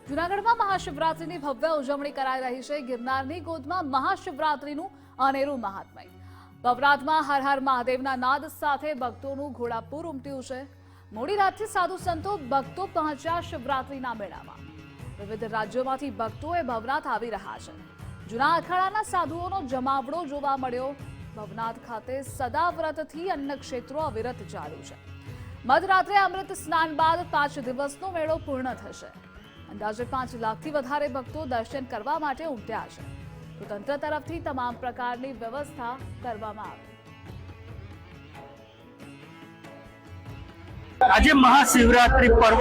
જૂનાગઢમાં મહાશિવરાત્રીની ભવ્ય ઉજવણી કરાઈ રહી છે। ગિરનારની ગોદમાં મહાશિવરાત્રીનું અનેરું મહાત્મય। ભવનાથમાં હર હર મહાદેવના નાદ સાથે ભક્તોનું ઘોડાપૂર ઉમટ્યું છે। મોડી રાતથી સાધુ સંતો ભક્તો પહોંચ્યા શિવરાત્રીના મેળામાં। વિવિધ રાજ્યોમાંથી ભક્તોએ ભવનાથ આવી રહ્યા છે। જૂના અખાડાના સાધુઓનો જમાવડો જોવા મળ્યો। ભવનાથ ખાતે સદા વ્રતથી અન્ન ક્ષેત્રો અવિરત ચાલુ છે। મધરાત્રે અમૃત સ્નાન બાદ 5 દિવસનો મેળો પૂર્ણ થશે। અંદાજે 5 લાખથી વધારે ભક્તો દર્શન કરવા માટે ઉમટ્યા છે। તો તંત્ર તરફથી તમામ પ્રકારની વ્યવસ્થા કરવામાં આવી। આજે મહાશિવરાત્રી પર્વ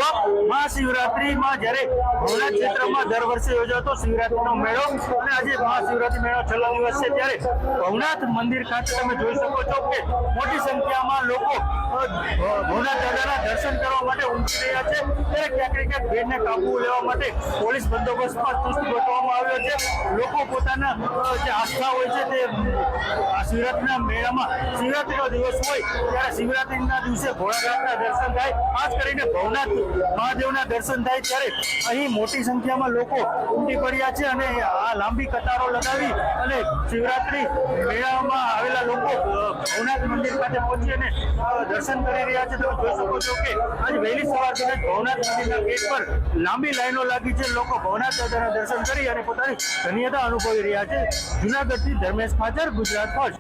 મહાશિવરાત્રીમાં જ્યારે ભવનાથ ક્ષેત્રમાં દર વર્ષે યોજાતો શિવરાત્રીનો મેળો અને આજે મહાશિવરાત્રી મેળો છેલ્લો દિવસ છે ત્યારે ભવનાથ મંદિર ખાતે તમે જોઈ શકો છો કે મોટી સંખ્યામાં લોકો ભવનાથ દાદાના દર્શન કરવા માટે ઉમટી રહ્યા છે। ત્યારે ક્યાંક ને ક્યાંક ભીડને કાબુ લેવા માટે પોલીસ બંદોબસ્તમાં ચુસ્ત ગોઠવવામાં આવ્યો છે। લોકો પોતાના જે આસ્થા હોય છે તે શિવરાત્રીના મેળામાં શિવરાત્રીનો દિવસ હોય ત્યારે શિવરાત્રીના દિવસે ભોળાનાથના દર્શન થાય, ખાસ કરીને ભવનાથ મહાદેવના દર્શન થાય ત્યારે અહીં મોટી સંખ્યામાં લોકો ઉમટી પડ્યા છે અને આ લાંબી કતારો લગાવી અને શિવરાત્રી મેળામાં આવેલા લોકો ભવનાથ મંદિર ખાતે પહોંચી અને દર્શન કરી રહ્યા છે। તમે જોઈ શકો છો કે આજે વહેલી સવારથી જ ભવનાથ મંદિરના ગેટ પર લાંબી લાઈનો લાગી છે। લોકો ભવનાથ દાદાના દર્શન કરી અને પોતાની ધન્યતા અનુભવી રહ્યા છે। જૂનાગઢથી ધર્મેશ ખાચર, ગુજરાત ફર્સ્ટ।